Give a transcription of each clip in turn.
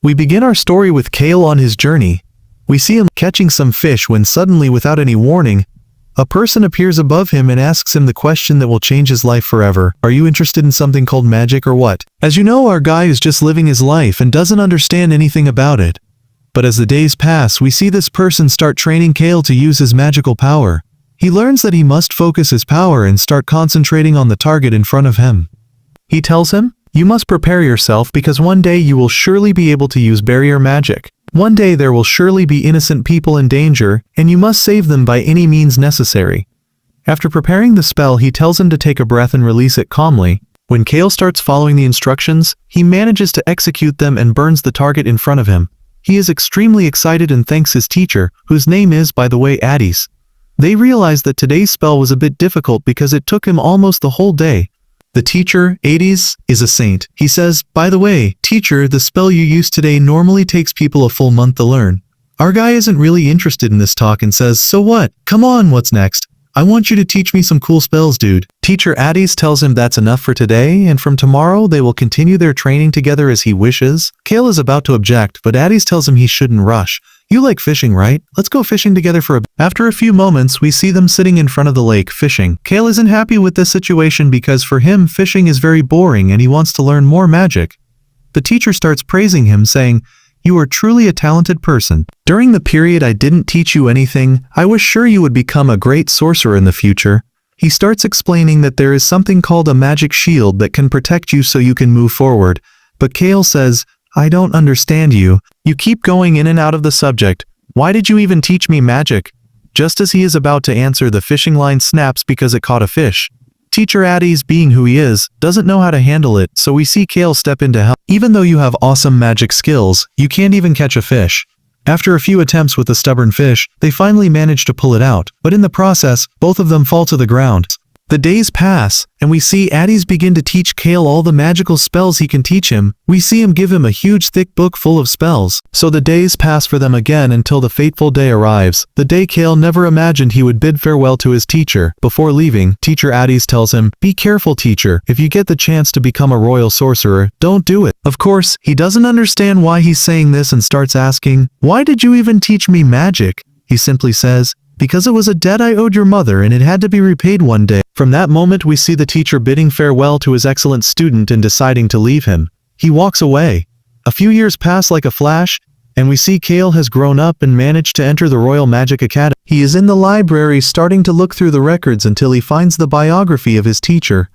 We begin our story with Kale on his journey. We see him catching some fish when suddenly, without any warning, a person appears above him and asks him the question that will change his life forever. Are you interested in something called magic or what? As you know, our guy is just living his life and doesn't understand anything about it. But as the days pass, we see this person start training Kale to use his magical power. He learns that he must focus his power and start concentrating on the target in front of him. He tells him, "You must prepare yourself because one day you will surely be able to use barrier magic. One day there will surely be innocent people in danger, and you must save them by any means necessary." After preparing the spell, he tells him to take a breath and release it calmly. When Kale starts following the instructions, he manages to execute them and burns the target in front of him. He is extremely excited and thanks his teacher, whose name is, by the way, Addis. They realize that today's spell was a bit difficult because it took him almost the whole day. The teacher, Addis, is a saint. He says, "By the way, teacher, the spell you used today normally takes people a full month to learn." Our guy isn't really interested in this talk and says, "So what? Come on, what's next? I want you to teach me some cool spells, dude." Teacher Addis tells him that's enough for today, and from tomorrow they will continue their training together as he wishes. Kale is about to object, but Addis tells him he shouldn't rush. "You like fishing, right? Let's go fishing together for a bit." After a few moments, we see them sitting in front of the lake fishing. Kale isn't happy with this situation because for him, fishing is very boring and he wants to learn more magic. The teacher starts praising him, saying, "You are truly a talented person. During the period I didn't teach you anything, I was sure you would become a great sorcerer in the future." He starts explaining that there is something called a magic shield that can protect you so you can move forward. But Kale says, "I don't understand you. You keep going in and out of the subject. Why did you even teach me magic?" Just as he is about to answer, the fishing line snaps because it caught a fish. Teacher Addis, being who he is, doesn't know how to handle it, so we see Kale step in to help. Even though you have awesome magic skills, you can't even catch a fish. After a few attempts with the stubborn fish, they finally manage to pull it out, but in the process, both of them fall to the ground. The days pass, and we see Addis begin to teach Kale all the magical spells he can teach him. We see him give him a huge thick book full of spells. So the days pass for them again until the fateful day arrives, the day Kale never imagined he would bid farewell to his teacher. Before leaving, teacher Addis tells him, "Be careful, teacher. If you get the chance to become a royal sorcerer, don't do it." Of course, he doesn't understand why he's saying this and starts asking, "Why did you even teach me magic?" He simply says, "Because it was a debt I owed your mother and it had to be repaid one day." From that moment we see the teacher bidding farewell to his excellent student and deciding to leave him. He walks away. A few years pass like a flash, and we see Kale has grown up and managed to enter the Royal Magic Academy. He is in the library starting to look through the records until he finds the biography of his teacher.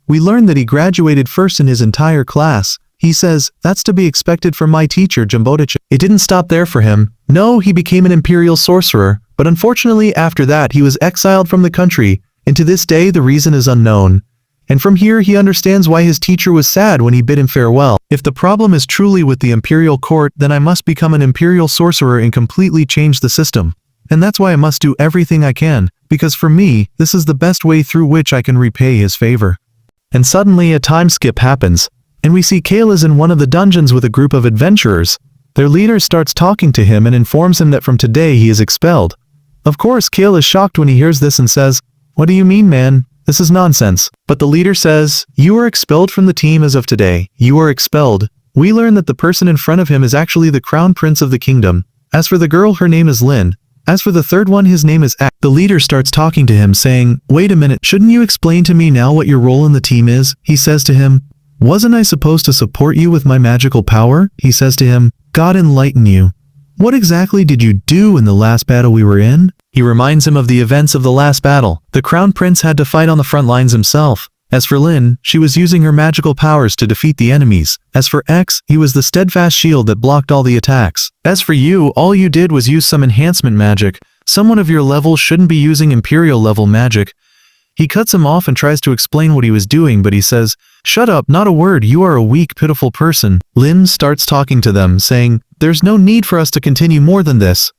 We learn that he graduated first in his entire class. He says, "That's to be expected from my teacher, Jumbodachi." It didn't stop there for him. No, he became an imperial sorcerer, but unfortunately after that he was exiled from the country, and to this day the reason is unknown. And from here he understands why his teacher was sad when he bid him farewell. If the problem is truly with the imperial court, then I must become an imperial sorcerer and completely change the system. And that's why I must do everything I can, because for me, this is the best way through which I can repay his favor. And suddenly a time skip happens, and we see Kale is in one of the dungeons with a group of adventurers. Their leader starts talking to him and informs him that from today he is expelled. Of course, Kale is shocked when he hears this and says, "What do you mean, man? This is nonsense." But the leader says, "You are expelled from the team as of today. You are expelled." We learn that the person in front of him is actually the crown prince of the kingdom. As for the girl, her name is Lin. As for the third one, his name is Ak. The leader starts talking to him saying, "Wait a minute, shouldn't you explain to me now what your role in the team is?" He says to him, "Wasn't I supposed to support you with my magical power?" He says to him, "God enlighten you. What exactly did you do in the last battle we were in?" He reminds him of the events of the last battle. The crown prince had to fight on the front lines himself. As for Lin, she was using her magical powers to defeat the enemies. As for X, he was the steadfast shield that blocked all the attacks. As for you, all you did was use some enhancement magic. Someone of your level shouldn't be using imperial level magic. He cuts him off and tries to explain what he was doing, but he says, "Shut up, not a word, you are a weak, pitiful person." Lin starts talking to them, saying, "There's no need for us to continue more than this.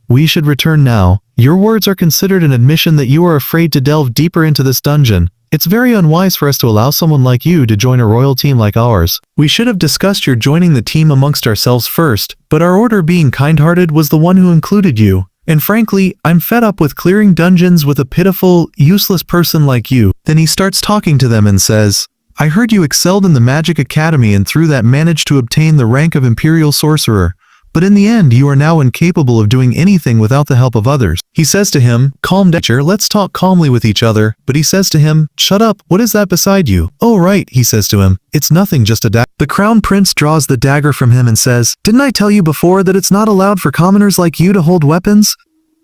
We should return now. Your words are considered an admission that you are afraid to delve deeper into this dungeon. It's very unwise for us to allow someone like you to join a royal team like ours. We should have discussed your joining the team amongst ourselves first, but our order, being kind-hearted, was the one who included you. And frankly, I'm fed up with clearing dungeons with a pitiful, useless person like you." Then he starts talking to them and says, I heard you excelled in the Magic Academy and through that managed to obtain the rank of Imperial Sorcerer. But in the end you are now incapable of doing anything without the help of others. He says to him, calm down, teacher, let's talk calmly with each other. But he says to him, shut up, what is that beside you? Oh right, he says to him, it's nothing, just a dagger. The Crown Prince draws the dagger from him and says, didn't I tell you before that it's not allowed for commoners like you to hold weapons?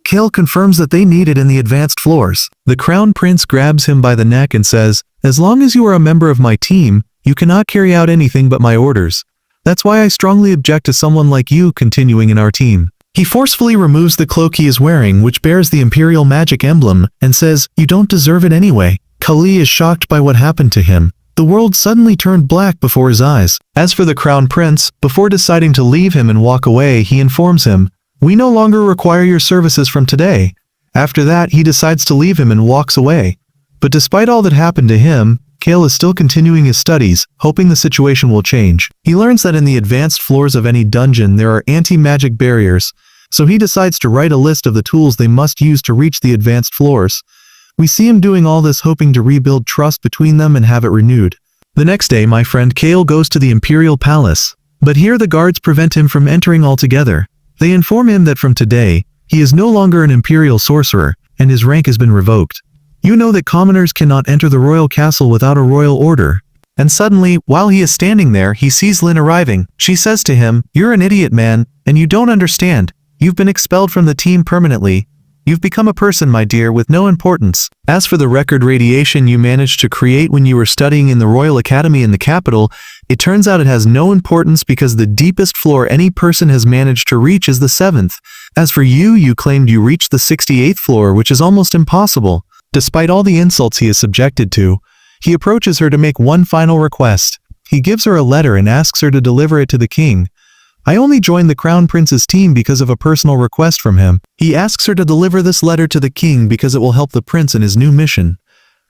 Kale confirms that they need it in the advanced floors. The Crown Prince grabs him by the neck and says, as long as you are a member of my team, you cannot carry out anything but my orders. That's why I strongly object to someone like you continuing in our team. He forcefully removes the cloak he is wearing, which bears the Imperial Magic emblem, and says, you don't deserve it anyway. Kali is shocked by what happened to him. The world suddenly turned black before his eyes. As for the Crown Prince, before deciding to leave him and walk away, he informs him, we no longer require your services from today. After that, he decides to leave him and walks away. But despite all that happened to him, Kale is still continuing his studies, hoping the situation will change. He learns that in the advanced floors of any dungeon there are anti-magic barriers, so he decides to write a list of the tools they must use to reach the advanced floors. We see him doing all this hoping to rebuild trust between them and have it renewed. The next day my friend Kale goes to the Imperial Palace, but here the guards prevent him from entering altogether. They inform him that from today, he is no longer an Imperial Sorcerer, and his rank has been revoked. You know that commoners cannot enter the royal castle without a royal order. And suddenly, while he is standing there, he sees Lin arriving. She says to him, you're an idiot, man, and you don't understand. You've been expelled from the team permanently. You've become a person, my dear, with no importance. As for the record radiation you managed to create when you were studying in the Royal Academy in the capital, it turns out it has no importance because the deepest floor any person has managed to reach is the 7th. As for you, you claimed you reached the 68th floor, which is almost impossible. Despite all the insults he is subjected to, he approaches her to make one final request. He gives her a letter and asks her to deliver it to the king. I only joined the Crown Prince's team because of a personal request from him. He asks her to deliver this letter to the king because it will help the prince in his new mission.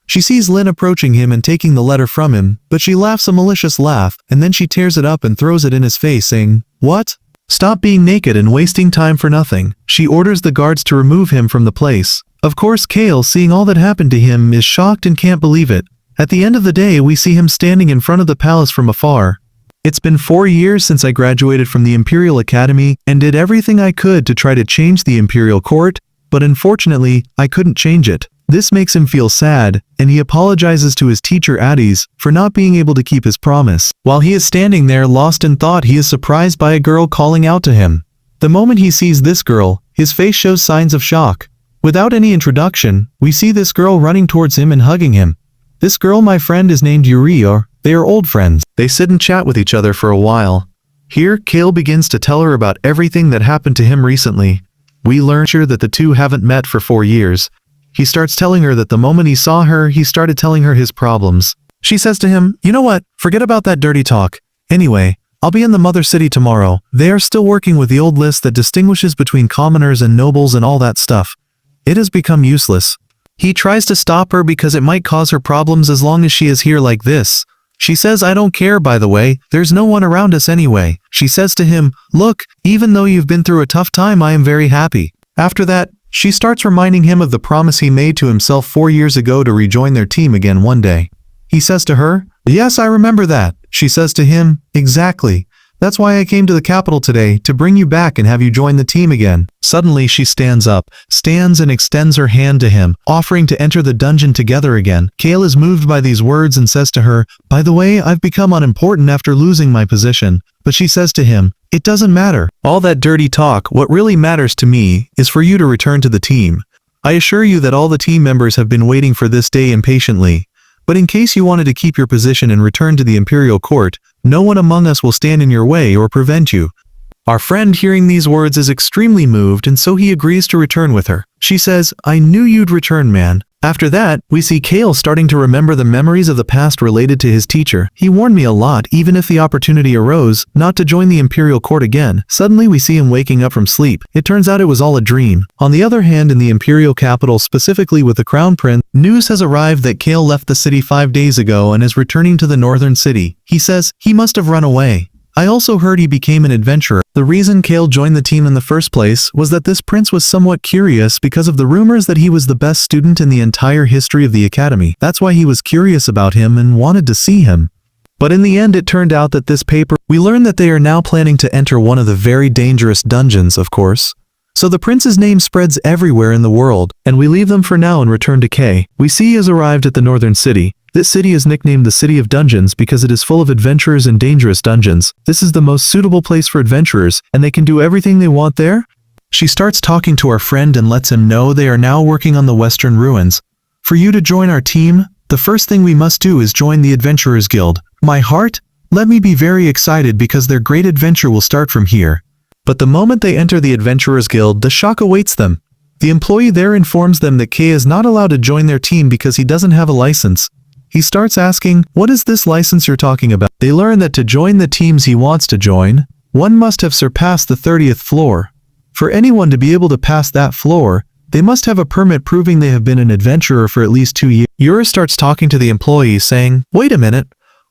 She sees Lin approaching him and taking the letter from him, but she laughs a malicious laugh, and then she tears it up and throws it in his face, saying, what? Stop being naked and wasting time for nothing. She orders the guards to remove him from the place. Of course, Kale, seeing all that happened to him, is shocked and can't believe it. At the end of the day, we see him standing in front of the palace from afar. It's been 4 years since I graduated from the Imperial Academy and did everything I could to try to change the Imperial Court, but unfortunately, I couldn't change it. This makes him feel sad, and he apologizes to his teacher Addis for not being able to keep his promise. While he is standing there lost in thought, he is surprised by a girl calling out to him. The moment he sees this girl, his face shows signs of shock. Without any introduction, we see this girl running towards him and hugging him. This girl, my friend, is named Yuri, or they are old friends. They sit and chat with each other for a while. Here, Kale begins to tell her about everything that happened to him recently. We learn here that the two haven't met for 4 years. He starts telling her that the moment he saw her, he started telling her his problems. She says to him, you know what, forget about that dirty talk. Anyway, I'll be in the mother city tomorrow. They are still working with the old list that distinguishes between commoners and nobles and all that stuff. It has become useless. He tries to stop her because it might cause her problems as long as she is here like this. She says, I don't care, by the way, there's no one around us anyway. She says to him, look, even though you've been through a tough time, I am very happy. After that, she starts reminding him of the promise he made to himself 4 years ago to rejoin their team again one day. He says to her, yes, I remember that. She says to him, exactly. That's why I came to the capital today, to bring you back and have you join the team again. Suddenly she stands up, stands and extends her hand to him, offering to enter the dungeon together again. Kale is moved by these words and says to her, by the way, I've become unimportant after losing my position. But she says to him, it doesn't matter. All that dirty talk, what really matters to me, is for you to return to the team. I assure you that all the team members have been waiting for this day impatiently. But in case you wanted to keep your position and return to the Imperial Court, no one among us will stand in your way or prevent you. Our friend, hearing these words, is extremely moved, and so he agrees to return with her. She says, I knew you'd return, man. After that, we see Kale starting to remember the memories of the past related to his teacher. He warned me a lot, even if the opportunity arose, not to join the Imperial Court again. Suddenly we see him waking up from sleep. It turns out it was all a dream. On the other hand, in the Imperial capital, specifically with the Crown Prince, news has arrived that Kale left the city 5 days ago and is returning to the northern city. He says, he must have run away. I also heard he became an adventurer. The reason Kale joined the team in the first place was that this prince was somewhat curious because of the rumors that he was the best student in the entire history of the academy. That's why he was curious about him and wanted to see him. But in the end it turned out that this paper, we learned that they are now planning to enter one of the very dangerous dungeons, of course. So the prince's name spreads everywhere in the world, and we leave them for now and return to Kay. We see he has arrived at the northern city. This city is nicknamed the City of Dungeons because it is full of adventurers and dangerous dungeons. This is the most suitable place for adventurers, and they can do everything they want there. She starts talking to our friend and lets him know they are now working on the western ruins. For you to join our team, the first thing we must do is join the Adventurers Guild. My heart, let me be very excited because their great adventure will start from here. But the moment they enter the Adventurers Guild, the shock awaits them. The employee there informs them that Kay is not allowed to join their team because he doesn't have a license. He starts asking, what is this license you're talking about? They learn that to join the teams he wants to join, one must have surpassed the 30th floor. For anyone to be able to pass that floor, they must have a permit proving they have been an adventurer for at least 2 years. Yura starts talking to the employee saying, wait a minute,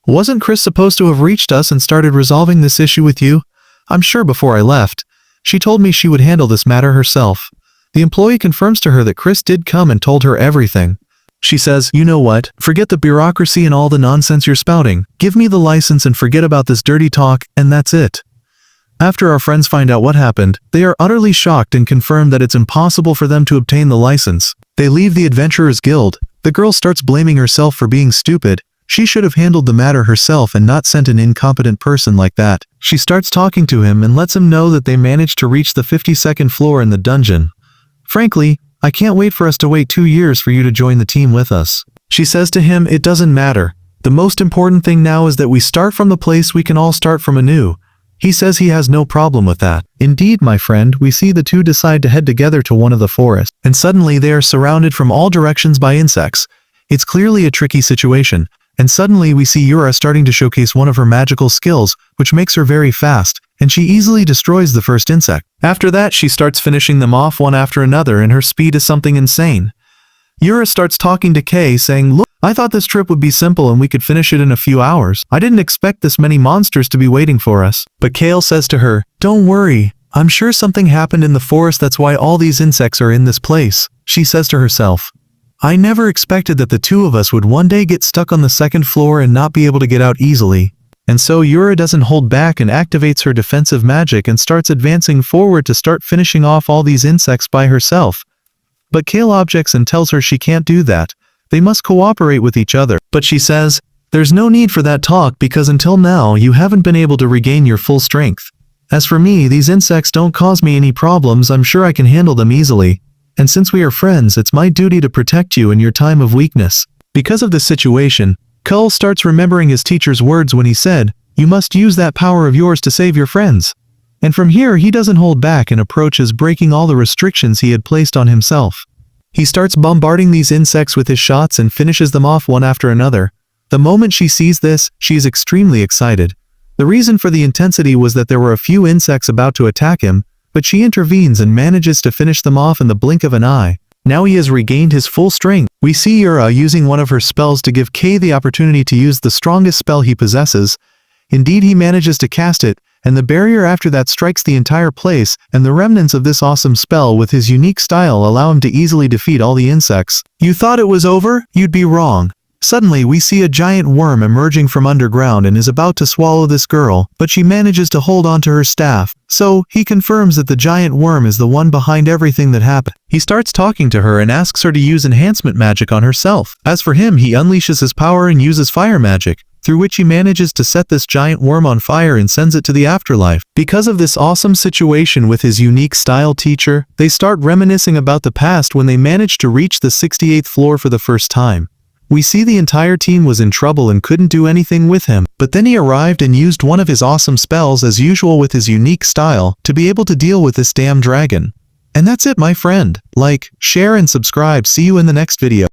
wasn't Chris supposed to have reached us and started resolving this issue with you? I'm sure before I left, she told me she would handle this matter herself. The employee confirms to her that Chris did come and told her everything. She says, you know what, forget the bureaucracy and all the nonsense you're spouting. Give me the license and forget about this dirty talk, and that's it. After our friends find out what happened, they are utterly shocked and confirm that it's impossible for them to obtain the license. They leave the Adventurers Guild. The girl starts blaming herself for being stupid. She should have handled the matter herself and not sent an incompetent person like that. She starts talking to him and lets him know that they managed to reach the 52nd floor in the dungeon. Frankly, I can't wait for us to wait 2 years for you to join the team with us. She says to him, it doesn't matter. The most important thing now is that we start from the place we can all start from anew. He says he has no problem with that. Indeed, my friend, we see the two decide to head together to one of the forests. And suddenly they are surrounded from all directions by insects. It's clearly a tricky situation. And suddenly we see Yura starting to showcase one of her magical skills, which makes her very fast, and she easily destroys the first insect. After that, she starts finishing them off one after another, and her speed is something insane. Yura starts talking to Kay, saying, look, I thought this trip would be simple and we could finish it in a few hours. I didn't expect this many monsters to be waiting for us. But Kale says to her, don't worry, I'm sure something happened in the forest, that's why all these insects are in this place. She says to herself, I never expected that the two of us would one day get stuck on the 2nd floor and not be able to get out easily. And so Yura doesn't hold back and activates her defensive magic and starts advancing forward to start finishing off all these insects by herself. But Kale objects and tells her she can't do that. They must cooperate with each other. But she says, there's no need for that talk because until now you haven't been able to regain your full strength. As for me, these insects don't cause me any problems, I'm sure I can handle them easily. And since we are friends, it's my duty to protect you in your time of weakness. Because of this situation, Cole starts remembering his teacher's words when he said, you must use that power of yours to save your friends. And from here he doesn't hold back and approaches breaking all the restrictions he had placed on himself. He starts bombarding these insects with his shots and finishes them off one after another. The moment she sees this, she is extremely excited. The reason for the intensity was that there were a few insects about to attack him, but she intervenes and manages to finish them off in the blink of an eye. Now he has regained his full strength. We see Yura using one of her spells to give Kay the opportunity to use the strongest spell he possesses. Indeed, he manages to cast it, and the barrier after that strikes the entire place, and the remnants of this awesome spell with his unique style allow him to easily defeat all the insects. You thought it was over? You'd be wrong. Suddenly we see a giant worm emerging from underground and is about to swallow this girl, but she manages to hold onto her staff. So, he confirms that the giant worm is the one behind everything that happened. He starts talking to her and asks her to use enhancement magic on herself. As for him, he unleashes his power and uses fire magic, through which he manages to set this giant worm on fire and sends it to the afterlife. Because of this awesome situation with his unique style teacher, they start reminiscing about the past when they managed to reach the 68th floor for the first time. We see the entire team was in trouble and couldn't do anything with him, but then he arrived and used one of his awesome spells as usual with his unique style to be able to deal with this damn dragon. And that's it, my friend. Like, share and subscribe. See you in the next video.